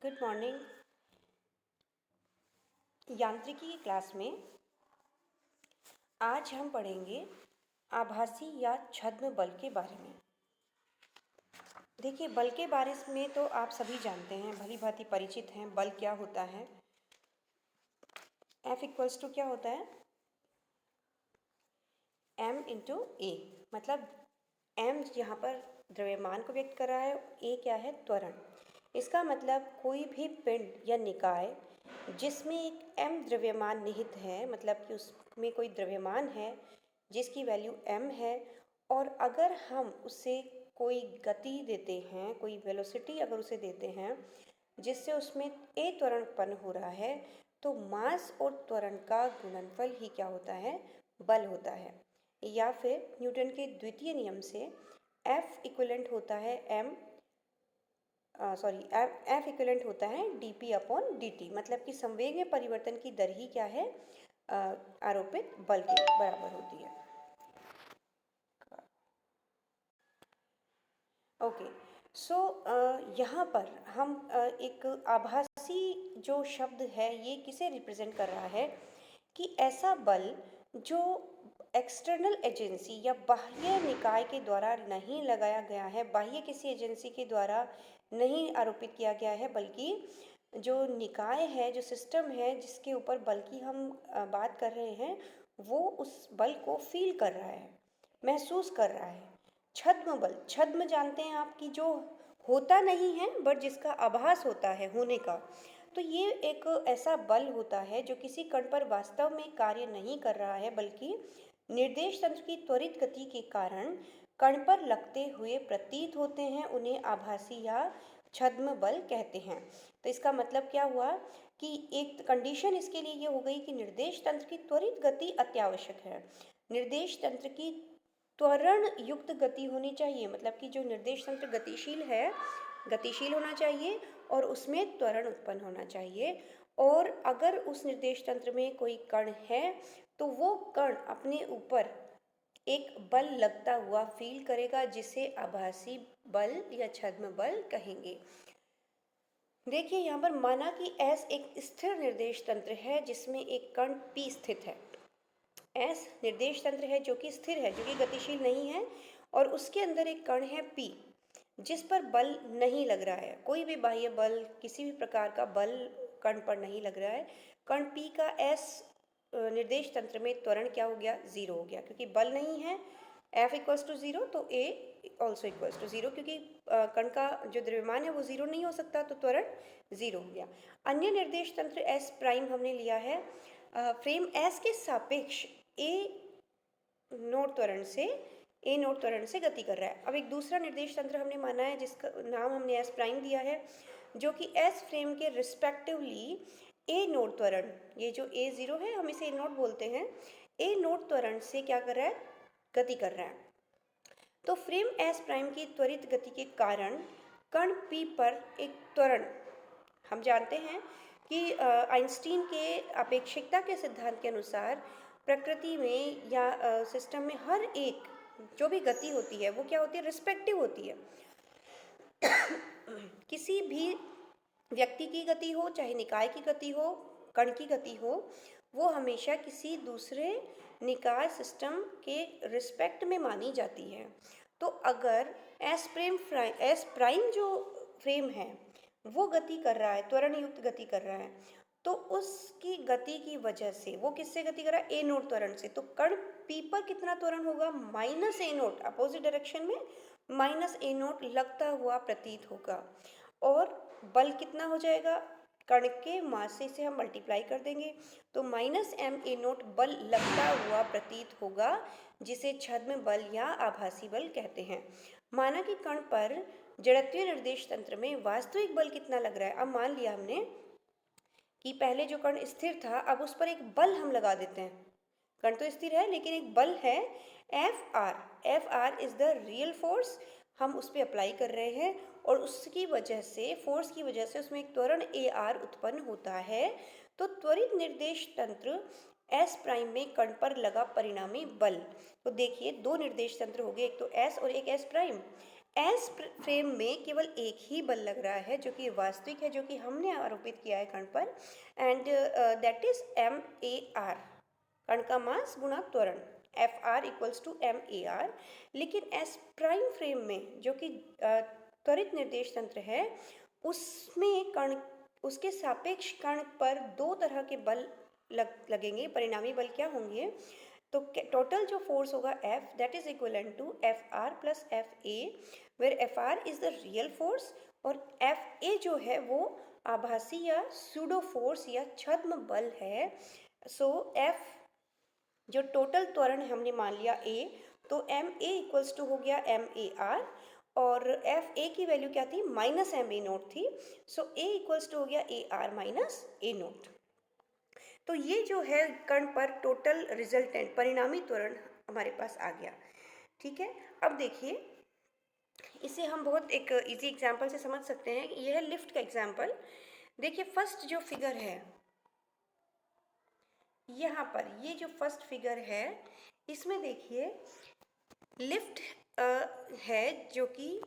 Good morning. यांत्रिकी की class में आज हम पढ़ेंगे आभासी या छद्म बल के बारे में। देखिए, बल के बारे में तो आप सभी जानते हैं, भली भांति परिचित हैं। बल क्या होता है? F इक्वल्स टू क्या होता है? M इंटू ए। मतलब M यहाँ पर द्रव्यमान को व्यक्त कर रहा है, ए क्या है? त्वरण। इसका मतलब कोई भी पिंड या निकाय जिसमें एक m द्रव्यमान निहित है, मतलब कि उसमें कोई द्रव्यमान है जिसकी वैल्यू m है, और अगर हम उसे कोई गति देते हैं, कोई वेलोसिटी अगर उसे देते हैं जिससे उसमें a त्वरण उत्पन्न हो रहा है, तो मास और त्वरण का गुणनफल ही क्या होता है? बल होता है। या फिर न्यूटन के द्वितीय नियम से F इक्विवेलेंट होता है F इक्विवेलेंट होता है dp अपॉन dt। मतलब कि संवेग में परिवर्तन की दर ही क्या है? आरोपित बल के बराबर होती है। ओके, सो यहाँ पर हम एक आभासी जो शब्द है ये किसे रिप्रेजेंट कर रहा है कि ऐसा बल जो एक्सटर्नल एजेंसी या बाह्य निकाय के द्वारा नहीं लगाया गया है, बाह्य किसी एजेंसी के द्वारा नहीं आरोपित किया गया है, बल्कि जो निकाय है, जो सिस्टम है जिसके ऊपर बल की हम बात कर रहे हैं, वो उस बल को फील कर रहा है, महसूस कर रहा है। छद्म बल, छद्म जानते हैं आप, कि जो होता नहीं है बट जिसका आभास होता है होने का। तो ये एक ऐसा बल होता है जो किसी कण पर वास्तव में कार्य नहीं कर रहा है, बल्कि निर्देश तंत्र की त्वरित गति के कारण कण पर लगते हुए प्रतीत होते हैं। उन्हें आभासी या छद्म बल कहते हैं। तो इसका मतलब क्या हुआ कि एक कंडीशन इसके लिए ये हो गई कि निर्देश तंत्र की त्वरित गति अत्यावश्यक है। निर्देश तंत्र की त्वरण युक्त गति होनी चाहिए, मतलब कि जो निर्देश तंत्र गतिशील है, गतिशील होना चाहिए और उसमें त्वरण उत्पन्न होना चाहिए। और अगर उस निर्देश तंत्र में कोई कण है तो वो कण अपने ऊपर एक बल लगता हुआ फील करेगा, जिसे आभासी बल या छद्म बल कहेंगे। देखिए, यहाँ पर माना कि S एक स्थिर निर्देश तंत्र है जिसमें एक कण P स्थित है। S निर्देश तंत्र है जो कि स्थिर है, जो कि गतिशील नहीं है, और उसके अंदर एक कण है P जिस पर बल नहीं लग रहा है। कोई भी बाह्य बल, किसी भी प्रकार का बल कण पर नहीं लग रहा है। कण P का S निर्देश तंत्र में त्वरण क्या हो गया? जीरो हो गया, क्योंकि बल नहीं है। F इक्वल्स टू जीरो, तो A also equals to zero, क्योंकि कण का जो द्रव्यमान है वो जीरो नहीं हो सकता, तो त्वरण जीरो हो गया। अन्य निर्देश तंत्र S प्राइम हमने लिया है, फ्रेम S के सापेक्ष A नोट त्वरण से गति कर रहा है। अब एक दूसरा निर्देश तंत्र हमने माना है जिसका नाम हमने S प्राइम दिया है, जो कि S फ्रेम के रिस्पेक्टिवली A नोट त्वरण, ये जो A जीरो है हम इसे A नोट बोलते हैं, A नोट त्वरण से क्या कर रहा है? गति कर रहा है। तो फ्रेम S प्राइम की त्वरित गति के कारण कण P पर एक त्वरण, हम जानते हैं कि आइंस्टीन के अपेक्षिकता के सिद्धांत के अनुसार प्रकृति में या सिस्टम में हर एक जो भी गति होती है वो क्या होती है? रिस्पेक्टिव होती है। किसी भी व्यक्ति की गति हो, चाहे निकाय की गति हो, कण की गति हो, वो हमेशा किसी दूसरे निकाय सिस्टम के रिस्पेक्ट में मानी जाती है। तो अगर S प्राइम जो फ्रेम है वो गति कर रहा है, त्वरण युक्त गति कर रहा है, तो उसकी गति की वजह से वो किससे गति कर रहा है? A नोट त्वरण से। तो कण P पर कितना त्वरण होगा? Minus A note, opposite direction में माइनस A नोट लगता हुआ प्रतीत होगा। और बल कितना हो जाएगा? कण के मास से हम मल्टीप्लाई कर देंगे, तो माइनस M A नोट बल लगता हुआ प्रतीत होगा, जिसे छद्म बल या आभासी बल कहते हैं। माना कि कण पर जड़त्वीय निर्देश तंत्र में वास्तविक बल कितना लग रहा है। अब मान लिया हमने कि पहले जो कण स्थिर था, अब उस पर एक बल हम लगा देते हैं। कण तो स्थिर है लेकिन एक बल है Fr is the real force, हम उस पर अप्लाई कर रहे हैं, और उसकी वजह से, फोर्स की वजह से उसमें एक त्वरण Ar उत्पन्न होता है। तो त्वरित निर्देश तंत्र S प्राइम में कण पर लगा परिणामी बल। तो देखिए, दो निर्देश तंत्र हो गए, एक तो S और एक S प्राइम। एस फ्रेम में केवल एक ही बल लग रहा है जो कि वास्तविक है, जो कि हमने आरोपित किया है कण पर, and that is M A R, कण का मास गुणा त्वरण, F R equals to M A R. लेकिन एस प्राइम फ्रेम में जो कि त्वरित निर्देश तंत्र है, उसमें कण, उसके सापेक्ष कण पर दो तरह के बल लगेंगे। परिणामी बल क्या होंगे? तो टोटल जो फोर्स होगा F, that is equivalent to F R plus F A, where F R is the real force और एफ ए जो है वो आभासी या सूडो फोर्स या छद्म बल है। सो एफ जो टोटल त्वरण हमने मान लिया ए, तो एम ए इक्वल्स टू हो गया एम ए आर, और एफ ए की वैल्यू क्या थी? माइनस एम ए नोट थी। सो ए इक्वल्स टू हो गया A R minus A note. तो ये जो है कण पर टोटल रिजल्टेंट परिणामी त्वरण हमारे पास आ गया। ठीक है, अब देखिए इसे हम बहुत एक इजी एग्जांपल से समझ सकते हैं। ये है लिफ्ट का एग्जांपल। देखिए फर्स्ट जो फिगर है यहाँ पर, ये जो फर्स्ट फिगर है इसमें देखिए लिफ्ट है जो कि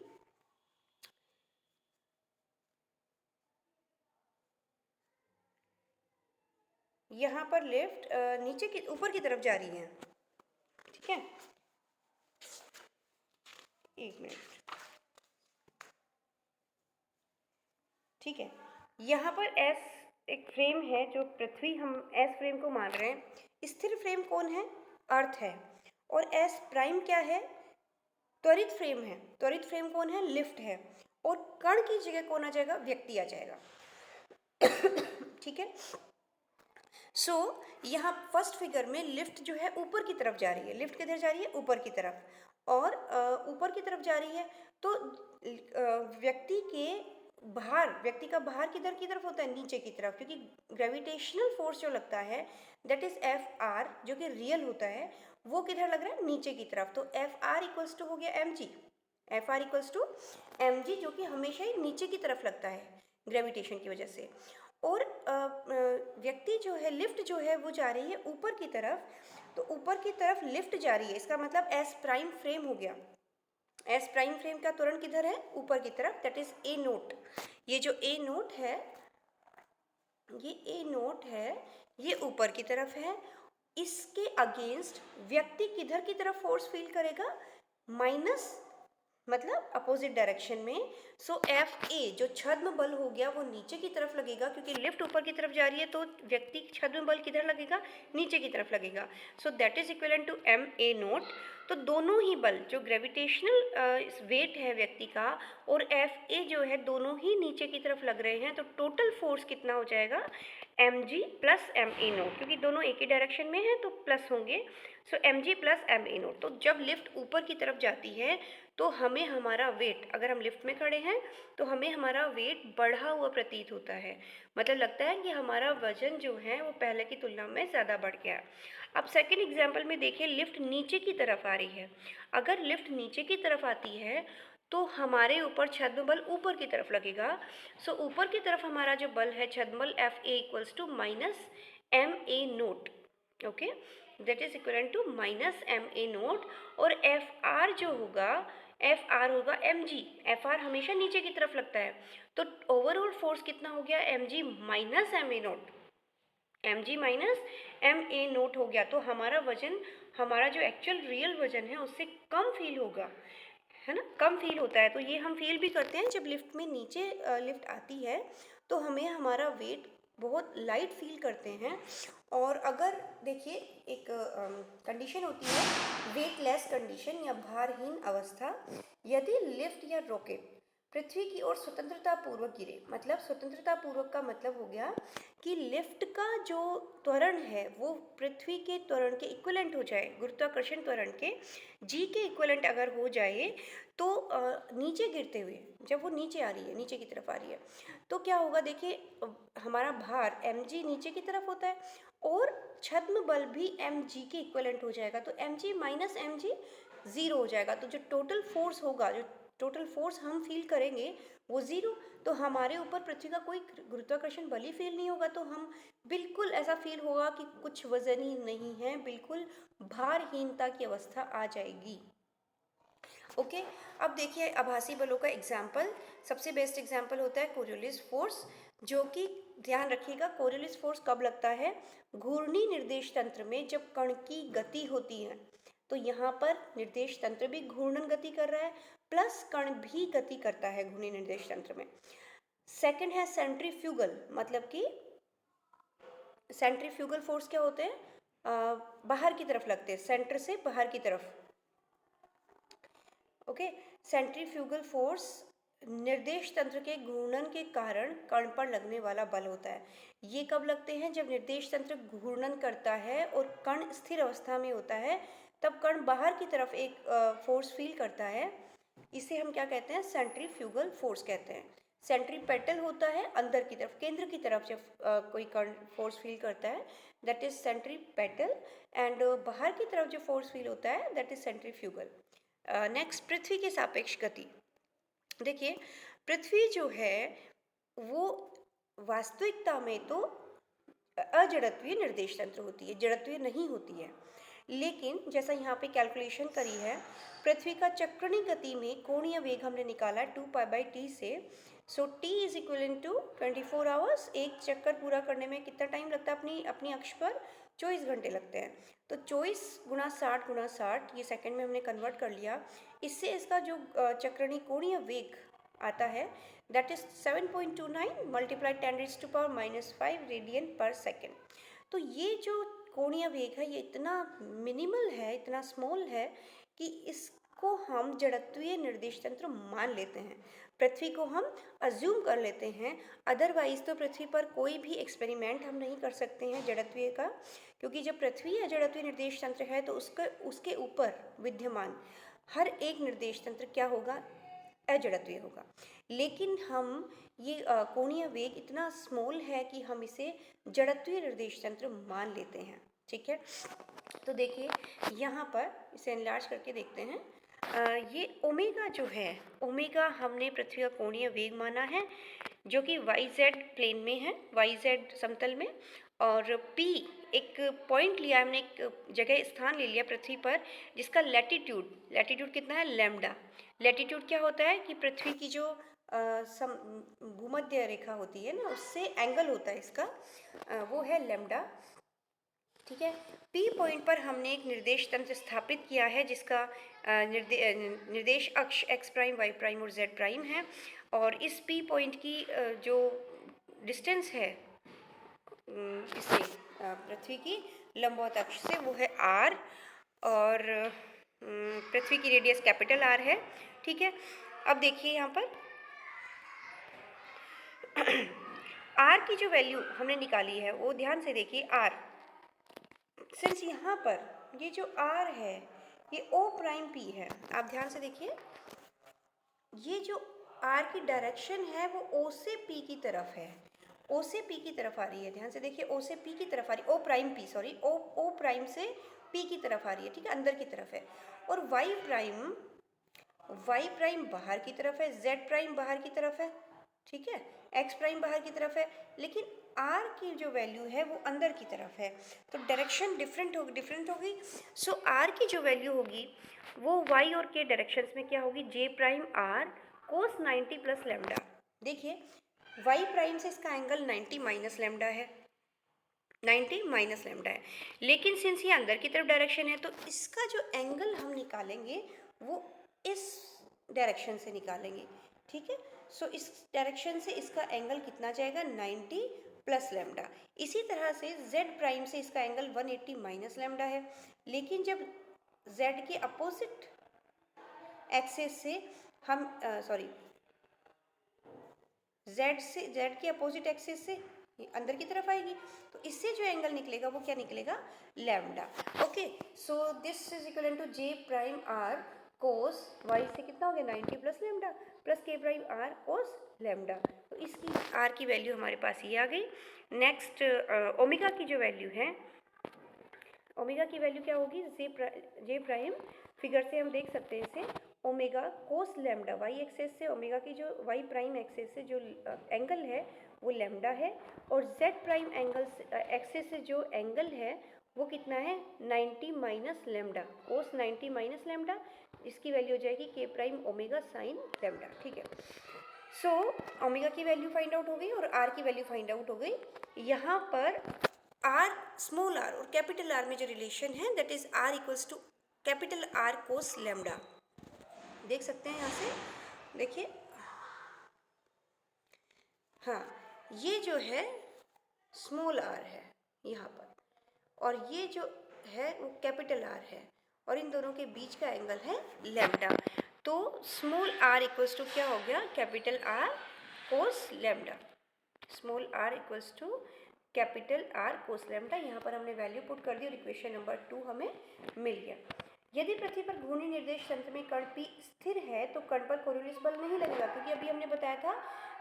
यहाँ पर लिफ्ट नीचे की ऊपर की तरफ जा रही है। ठीक है, एक मिनट। ठीक है, यहाँ पर एस एक फ्रेम है जो पृथ्वी, हम एस फ्रेम को मान रहे हैं। स्थिर फ्रेम कौन है? अर्थ है। और एस प्राइम क्या है? त्वरित फ्रेम है। त्वरित फ्रेम कौन है? लिफ्ट है। और कण की जगह कौन आ जाएगा? व्यक्ति आ जाएगा। ठीक है, सो यहाँ फर्स्ट फिगर में लिफ्ट जो है ऊपर की तरफ जा रही है। लिफ्ट किधर जा रही है? ऊपर की तरफ। और ऊपर की तरफ जा रही है तो व्यक्ति के भार, व्यक्ति का भार किधर की तरफ होता है? नीचे की तरफ, क्योंकि ग्रेविटेशनल फोर्स जो लगता है दैट इज एफ आर, जो कि रियल होता है, वो किधर लग रहा है? नीचे की तरफ। तो एफ आर इक्वल्स टू हो गया M G. F R equals to M G, जो कि हमेशा ही नीचे की तरफ लगता है ग्रेविटेशन की वजह से। और व्यक्ति जो है, लिफ्ट जो है वो जा रही है ऊपर की तरफ। तो ऊपर की तरफ लिफ्ट जा रही है, इसका मतलब एस प्राइम फ्रेम हो गया। एस प्राइम फ्रेम का त्वरण किधर है? ऊपर की तरफ, दैट इज ए नोट। ये जो ए नोट है, ये ए नोट है, ये ऊपर की तरफ है। इसके अगेंस्ट व्यक्ति किधर की तरफ फोर्स फील करेगा? माइनस, मतलब अपोजिट डायरेक्शन में। सो एफ ए जो छद्म बल हो गया वो नीचे की तरफ लगेगा, क्योंकि लिफ्ट ऊपर की तरफ जा रही है तो व्यक्ति छद्म बल किधर लगेगा? नीचे की तरफ लगेगा। So that is equivalent to M A note. तो दोनों ही बल, जो ग्रेविटेशनल वेट है व्यक्ति का और एफ ए जो है, दोनों ही नीचे की तरफ लग रहे हैं। तो टोटल फोर्स कितना हो जाएगा? M G plus M A naught, क्योंकि दोनों एक ही डायरेक्शन में है तो प्लस होंगे। So M G plus M A note. तो जब लिफ्ट ऊपर की तरफ जाती है तो हमें हमारा वेट, अगर हम लिफ्ट में खड़े हैं तो हमें हमारा वेट बढ़ा हुआ प्रतीत होता है। मतलब लगता है कि हमारा वजन जो है वो पहले की तुलना में ज़्यादा बढ़ गया। अब सेकंड एग्जांपल में देखिए, लिफ्ट नीचे की तरफ आ रही है। अगर लिफ्ट नीचे की तरफ आती है तो हमारे ऊपर छद्म बल ऊपर की तरफ लगेगा। सो ऊपर की तरफ हमारा जो बल है छद्म बल, F A equals to minus M A naught. Okay, that is equal to minus M A naught. और एफ आर जो होगा, एफ आर होगा एम जी। एफ आर हमेशा नीचे की तरफ लगता है, तो ओवरऑल फोर्स कितना हो गया? M G minus M A naught. M G minus M A naught हो गया। तो हमारा वजन, हमारा जो एक्चुअल रियल वजन है उससे कम फील होगा, है ना, कम फील होता है। तो ये हम फील भी करते हैं जब लिफ्ट में नीचे लिफ्ट आती है तो हमें हमारा वेट बहुत लाइट फील करते हैं। और अगर देखिए एक कंडीशन होती है वेटलेस कंडीशन या भारहीन अवस्था। यदि लिफ्ट या रॉकेट पृथ्वी की ओर स्वतंत्रता पूर्वक गिरे, मतलब स्वतंत्रता पूर्वक का मतलब हो गया कि लिफ्ट का जो त्वरण है वो पृथ्वी के त्वरण के इक्विवेलेंट हो जाए, गुरुत्वाकर्षण त्वरण के जी के इक्विवेलेंट अगर हो जाए, तो नीचे गिरते हुए, जब वो नीचे आ रही है, नीचे की तरफ आ रही है, तो क्या होगा? देखिए हमारा भार एम जी नीचे की तरफ होता है और छद्म बल भी एम जी के इक्विवेलेंट हो जाएगा। तो M G minus M G zero हो जाएगा। तो जो टोटल फोर्स होगा, जो टोटल फोर्स हम फील करेंगे वो ज़ीरो। तो हमारे ऊपर पृथ्वी का कोई गुरुत्वाकर्षण बल ही फील नहीं होगा। तो हम बिल्कुल ऐसा फील होगा कि कुछ वजन ही नहीं है, बिल्कुल भारहीनता की अवस्था आ जाएगी। ओके। अब देखिए आभासी बलों का एग्जाम्पल, सबसे बेस्ट एग्जाम्पल होता है कोरियोलिस फोर्स, जो कि ध्यान रखिएगा कोरियोलिस फोर्स कब लगता है, घूर्णी निर्देश तंत्र में जब कण की गति होती है। तो यहाँ पर निर्देश तंत्र भी घूर्णन गति कर रहा है, प्लस कण भी गति करता है घूर्णी निर्देश तंत्र में। सेकंड है सेंट्रीफ्यूगल, मतलब कि सेंट्रीफ्यूगल फोर्स क्या होते हैं, बाहर की तरफ लगते हैं, सेंटर से बाहर की तरफ। ओके। सेंट्रीफ्यूगल फोर्स निर्देश तंत्र के घूर्णन के कारण कण पर लगने वाला बल होता है। ये कब लगते हैं, जब निर्देश तंत्र घूर्णन करता है और कण स्थिर अवस्था में होता है, तब कण बाहर की तरफ एक फोर्स फील करता है। इसे हम क्या कहते हैं, सेंट्रीफ्यूगल फोर्स कहते हैं। सेंट्रीपेटल होता है अंदर की तरफ, केंद्र की तरफ जब कोई कण फोर्स फील करता है, दैट इज सेंट्रीपेटल। एंड बाहर की तरफ जो फोर्स फील होता है दैट इज सेंट्रीफ्यूगल। नेक्स्ट, पृथ्वी की सापेक्ष गति। देखिए पृथ्वी जो है वो वास्तविकता में तो अजड़त्वीय निर्देश तंत्र होती है, जड़त्वीय नहीं होती है। लेकिन जैसा यहाँ पे कैलकुलेशन करी है, पृथ्वी का चक्रणीय गति में कोणीय वेग हमने निकाला 2π/t से। So t is equivalent to 24 hours. एक चक्कर पूरा करने में कितना टाइम लगता है, अपनी अपनी अक्ष पर 24 घंटे लगते हैं। तो 24 गुणा 60 गुणा 60, ये सेकंड में हमने कन्वर्ट कर लिया। इससे इसका जो चक्रणीय कोणीय वेग आता है दैट इज 7.29 मल्टीप्लाई 10⁻⁻5 रेडियन पर सेकेंड। तो ये जो कोणीय वेग है ये इतना मिनिमल है, इतना स्मॉल है कि इसको हम जड़त्वीय निर्देश तंत्र मान लेते हैं, पृथ्वी को हम अज्यूम कर लेते हैं। अदरवाइज तो पृथ्वी पर कोई भी एक्सपेरिमेंट हम नहीं कर सकते हैं जड़त्वीय का, क्योंकि जब पृथ्वी अजड़त्वीय निर्देश तंत्र है तो उसके ऊपर विद्यमान हर एक निर्देश तंत्र क्या होगा, अजड़त्वीय होगा। लेकिन हम ये कोणीय वेग इतना स्मॉल है कि हम इसे जड़त्वीय निर्देश तंत्र मान लेते हैं। ठीक है, तो देखिए यहाँ पर इसे एनलार्ज करके देखते हैं। ये ओमेगा जो है, ओमेगा हमने पृथ्वी का कोणीय वेग माना है जो कि YZ प्लेन में है, YZ समतल में। और P एक पॉइंट लिया हमने, एक जगह स्थान ले लिया पृथ्वी पर जिसका लैटिट्यूड, लैटिट्यूड कितना है, लैम्डा। लैटिट्यूड क्या होता है कि पृथ्वी की जो भूमध्य रेखा होती है ना, उससे एंगल होता है इसका, वो है लैम्डा। ठीक है, पी पॉइंट पर हमने एक निर्देश तंत्र स्थापित किया है जिसका निर्देश अक्ष एक्स प्राइम, वाई प्राइम और जेड प्राइम है। और इस पी पॉइंट की जो डिस्टेंस है इससे पृथ्वी की लंबवत अक्ष से, वो है आर। और पृथ्वी की रेडियस कैपिटल आर है। ठीक है, अब देखिए यहाँ पर आर की जो वैल्यू हमने निकाली है वो ध्यान से देखिए। आर सिंस यहाँ पर ये जो आर है ये ओ प्राइम पी है, आप ध्यान से देखिए, ये जो आर की डायरेक्शन है वो ओ से पी की तरफ है, ओ से पी की तरफ आ रही है। ध्यान से देखिए, ओ से पी की तरफ आ रही है, ओ प्राइम पी, सॉरी, ओ प्राइम से पी की तरफ आ रही है। ठीक है, अंदर की तरफ है। और वाई प्राइम बाहर की तरफ है, जेड प्राइम बाहर की तरफ है। ठीक है, एक्स प्राइम बाहर की तरफ है, लेकिन आर की जो वैल्यू है वो अंदर की तरफ है, तो डायरेक्शन डिफरेंट होगी। सो आर की जो वैल्यू होगी वो वाई और के डायरेक्शंस में क्या होगी, J prime R cos 90 plus lambda. देखिए वाई प्राइम से इसका एंगल 90 माइनस लैम्डा है, 90 माइनस लैम्डा है। लेकिन सिंस ये अंदर की तरफ डायरेक्शन है तो इसका जो एंगल हम निकालेंगे वो इस डायरेक्शन से निकालेंगे। ठीक है, सो इस डायरेक्शन से इसका एंगल कितना जाएगा, 90 प्लस लैम्डा। इसी तरह से z प्राइम से इसका एंगल 180 माइनस लैम्डा है। लेकिन जब z के अपोजिट एक्सेस से हम z के अपोजिट एक्सेस से अंदर की तरफ आएगी, तो इससे जो एंगल निकलेगा वो क्या निकलेगा, lambda. Okay, so this is equal to J prime R cos Y से कितना हो गया, 90 plus lambda plus K prime R cos lambda. तो इसकी आर की वैल्यू हमारे पास ये आ गई। नेक्स्ट ओमेगा की जो वैल्यू है, ओमेगा की वैल्यू क्या होगी, जे प्राइम, फिगर से हम देख सकते हैं इसे, ओमेगा कोस लैम्डा, वाई एक्सेस से ओमेगा की जो वाई प्राइम एक्सेस से जो एंगल है वो लैम्डा है, और जेड प्राइम एंगल एक्सेस से जो एंगल है वो कितना है, 90 माइनस लैम्डा, कोस 90 माइनस लैम्डा। इसकी वैल्यू हो जाएगी के प्राइम ओमेगा साइन लेमडा, ठीक है। सो ओमेगा की वैल्यू फाइंड आउट हो गई और आर की वैल्यू फाइंड आउट हो गई। यहाँ पर आर, स्मॉल आर और कैपिटल आर में जो रिलेशन है that is R equals to capital R cos lambda. देख सकते हैं यहाँ से, देखिए, हाँ, ये जो है स्मॉल आर है यहाँ पर, और ये जो है वो कैपिटल आर है, और इन दोनों के बीच का एंगल है लेमडा। तो स्मॉल आर इक्वल्स टू क्या हो गया, capital R cos lambda. Small R equals to capital R cos lambda. यहाँ पर हमने वैल्यू पुट कर दी और इक्वेशन नंबर 2 हमें मिल गया। यदि पृथ्वी पर घूर्णी निर्देश तंत्र में कण P स्थिर है तो कण पर कोरियोलिस बल नहीं लगेगा, क्योंकि अभी हमने बताया था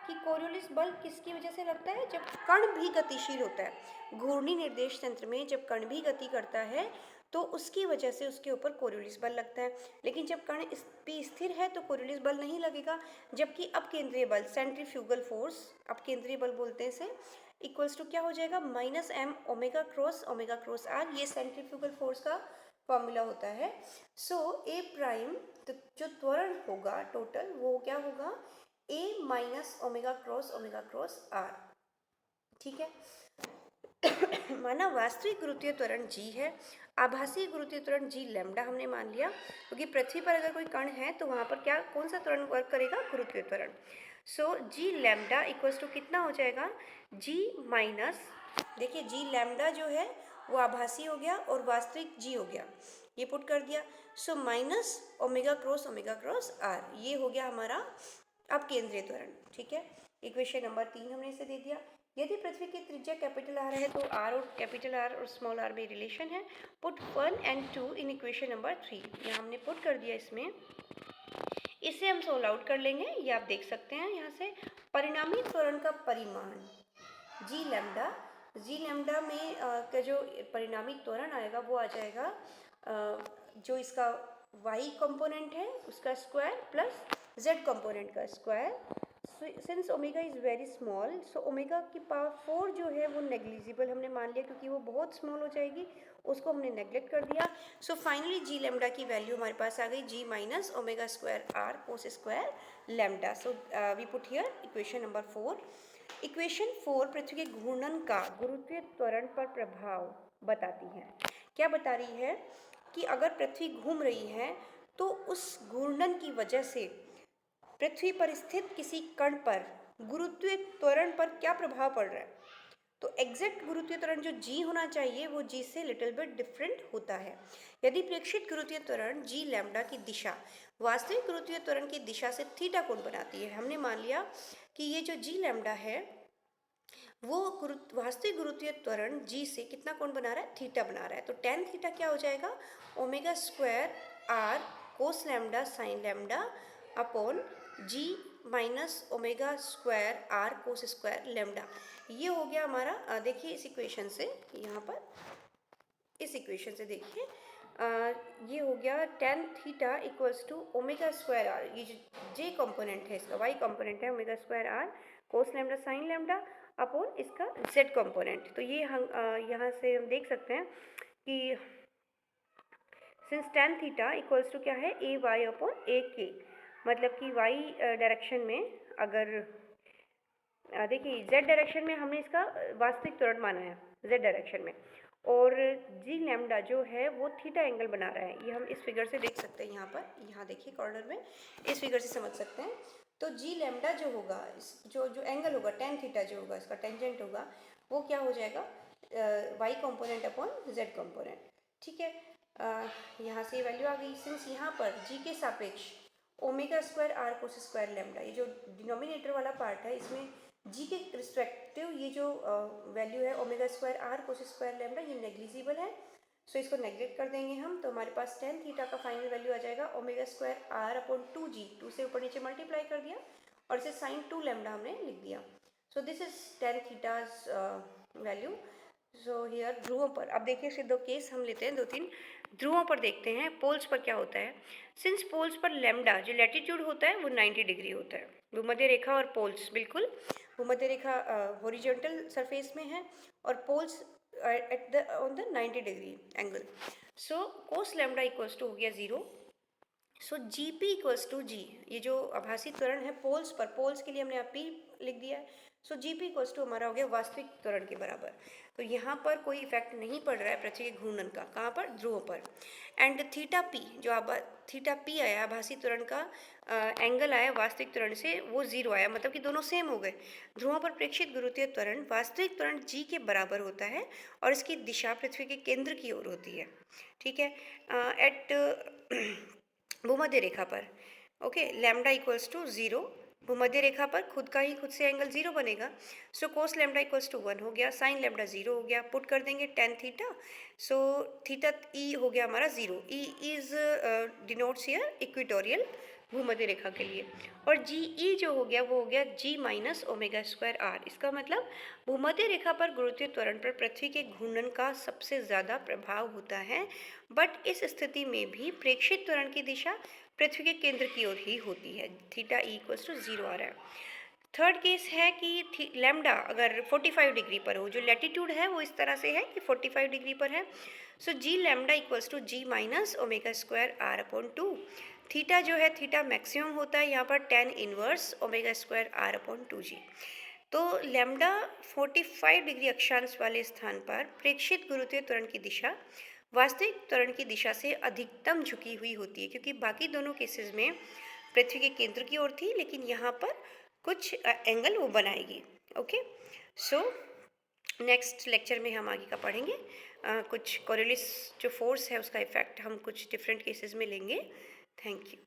कि कोरियोलिस बल किसकी वजह से लगता है, जब कण भी गतिशील होता है। घूर्णी निर्देश तंत्र में जब कण भी गति करता है तो उसकी वजह से उसके ऊपर कोरियोलिस बल लगता है। लेकिन जब कण P स्थिर है तो कोरियोलिस बल नहीं लगेगा, जबकि अपकेंद्रीय बल, सेंट्रीफ्यूगल फोर्स, अपकेंद्रीय बल बोलते हैं इसे, इक्वल्स टू क्या हो जाएगा, minus M omega cross R. ये सेंट्रीफ्यूगल फोर्स का फॉर्मूला होता है। सो ए प्राइम, तो जो त्वरण होगा टोटल वो क्या होगा, ए माइनस ओमेगा क्रॉस आर, ठीक है। माना वास्तविक गुरुत्वीय त्वरण जी है, आभासी गुरुत्वीय त्वरण जी लैम्डा हमने मान लिया, क्योंकि पृथ्वी पर अगर कोई कण है तो वहाँ पर क्या, कौन सा त्वरण वर्क करेगा, गुरुत्वीय त्वरण। सो जी लैम्डा इक्वल्स टू कितना हो जाएगा, जी माइनस, देखिए जी लैम्डा जो है वो आभासी हो गया और वास्तविक जी हो गया, ये पुट कर दिया। So minus omega cross R, ये हो गया हमारा अब केंद्रीय त्वरण, ठीक है। इक्वेशन नंबर 3 हमने इसे दे दिया। यदि पृथ्वी की त्रिज्या कैपिटल आर है तो आर और कैपिटल आर और स्मॉल आर में रिलेशन है। Put 1 and 2 in equation number 3, यहाँ हमने पुट कर दिया इसमें। इसे हम सोल्व आउट कर लेंगे, ये आप देख सकते हैं यहाँ से। परिणामी त्वरण का परिमाण जी लैम्डा में का जो परिणामी त्वरण आएगा वो आ जाएगा जो इसका y कंपोनेंट है उसका स्क्वायर प्लस z कंपोनेंट का square. Since omega is very small, so omega की पावर 4 जो है वो नेग्लिजिबल हमने मान लिया, क्योंकि वो बहुत स्मॉल हो जाएगी, उसको हमने नेग्लेक्ट कर दिया। सो फाइनली जी लैम्डा की वैल्यू हमारे पास आ गई, G minus omega square R cos square lambda. So we put here equation number 4। Equation 4 पृथ्वी के घूर्णन का गुरुत्वीय त्वरण पर प्रभाव बताती है। क्या बता रही है कि अगर पृथ्वी घूम रही है तो उस घूर्णन की वजह से पृथ्वी पर स्थित किसी कण पर गुरुत्वीय त्वरण पर क्या प्रभाव पड़ रहा है। तो एग्जैक्ट गुरुत्वीय त्वरण जो जी होना चाहिए वो जी से लिटिल बिट डिफरेंट होता है। यदि प्रेक्षित गुरुत्वीय त्वरण जी लैम्डा की दिशा वास्तविक गुरुत्वीय त्वरण की दिशा से थीटा कोण बनाती है, हमने मान लिया कि ये जो जी लैम्डा है वो वास्तविक गुरुत्वीय त्वरण जी से कितना कोण बना रहा है, थीटा बना रहा है। तो टेन थीटा क्या हो जाएगा, omega square R cos lambda sin lambda upon G minus omega square R cos square lambda. ये हो गया हमारा, देखिए इस इक्वेशन से, यहाँ पर इस इक्वेशन से देखिए ये हो गया tan theta equals to omega square R, ये जो जे कंपोनेंट है इसका, वाई कंपोनेंट है, omega square R cos lambda sin lambda upon इसका जेड कंपोनेंट। तो ये हम यहाँ से हम देख सकते हैं कि since tan theta equals to क्या है, ए वाई अपॉन ए के, मतलब कि वाई डायरेक्शन में अगर देखिए जेड डायरेक्शन में हमने इसका वास्तविक त्वरण माना है जेड डायरेक्शन में, और जी लैम्डा जो है वो थीटा एंगल बना रहा है। ये हम इस फिगर से देख सकते हैं, यहाँ पर, यहाँ देखिए कॉर्नर में, इस फिगर से समझ सकते हैं। तो जी लैम्डा जो होगा, जो एंगल होगा टेन थीटा जो होगा, इसका टेंजेंट होगा, वो क्या हो जाएगा, Y component upon Z component, ठीक है। यहाँ से ये वैल्यू आ गई। सिंस यहाँ पर जी के सापेक्ष omega square R cos square lambda, ये जो डिनोमिनेटर वाला पार्ट है इसमें जी के रिस्पेक्टिव ये जो वैल्यू है omega square R cos square lambda, ये नेग्लिजिबल है, सो इसको नेग्लेक्ट कर देंगे हम। तो हमारे पास टेन थीटा का फाइनल वैल्यू आ जाएगा omega square R upon 2g, 2 से ऊपर नीचे मल्टीप्लाई कर दिया और इसे साइन 2 लैम्डा हमने लिख दिया। सो this is ten theta's value. So here ध्रुवों पर, अब देखिए सिर्फ दो केस हम लेते हैं, 2-3 ध्रुवों पर देखते हैं, पोल्स पर क्या होता है। सिंस पोल्स पर लैम्डा जो लैटिट्यूड होता है वो 90 डिग्री होता है, भूमध्य रेखा और पोल्स, बिल्कुल भूमध्य रेखा हॉरिजॉन्टल सरफेस में है और poles at the on the 90 degree angle. So cos lambda equals to हो गया 0, so G P equals to G, ये जो आभासी त्वरण है पोल्स पर, पोल्स के लिए हमने आप पी लिख दिया है। So G P equals to हमारा हो गया वास्तविक त्वरण के बराबर। तो यहाँ पर कोई इफेक्ट नहीं पड़ रहा है पृथ्वी के घूर्णन का, कहाँ पर, ध्रुवों पर। एंड थीटा पी जो थीटा पी आया आभासी त्वरण का एंगल आया वास्तविक त्वरण से, वो जीरो आया, मतलब कि दोनों सेम हो गए। ध्रुवों पर प्रेक्षित गुरुत्वीय त्वरण वास्तविक त्वरण जी के बराबर होता है और इसकी दिशा पृथ्वी के केंद्र की ओर होती है। ठीक है। एट भूमध्य रेखा पर, okay, lambda equals to zero, भूमध्य रेखा पर खुद का ही खुद से एंगल जीरो बनेगा। सो कोस लैम्डा इक्वल्स टू 1 हो गया, साइन लैम्डा जीरो हो गया, पुट कर देंगे tan theta. So theta E हो गया हमारा zero, E is denotes here equatorial भूमध्य रेखा के लिए। और जी ई जो हो गया वो हो गया जी माइनस ओमेगा स्क्वायर आर। इसका मतलब भूमध्य रेखा पर गुरुत्वीय त्वरण पर पृथ्वी के घूर्णन का सबसे ज़्यादा प्रभाव होता है, बट इस स्थिति में भी प्रेक्षित त्वरण की दिशा पृथ्वी के केंद्र की ओर ही होती है। Theta E equals to zero आ रहा है। थर्ड केस है कि लैम्डा अगर 45 डिग्री पर हो, जो लैटिट्यूड है वो इस तरह से है कि 45 डिग्री पर है। So G lambda equals to G minus omega square R upon two. Theta जो है, थीटा मैक्सिमम होता है यहाँ पर tan inverse omega square R upon two G. तो लैम्डा 45 डिग्री अक्षांश वाले स्थान पर प्रेक्षित गुरुत्वीय त्वरण की दिशा वास्तविक त्वरण की दिशा से अधिकतम झुकी हुई होती है, क्योंकि बाकी दोनों केसेस में पृथ्वी के केंद्र की ओर थी, लेकिन यहाँ पर कुछ एंगल वो बनाएगी। ओके, सो नेक्स्ट लेक्चर में हम आगे का पढ़ेंगे। कुछ कोरियोलिस जो फोर्स है उसका इफेक्ट हम कुछ डिफरेंट केसेस में लेंगे। Thank you.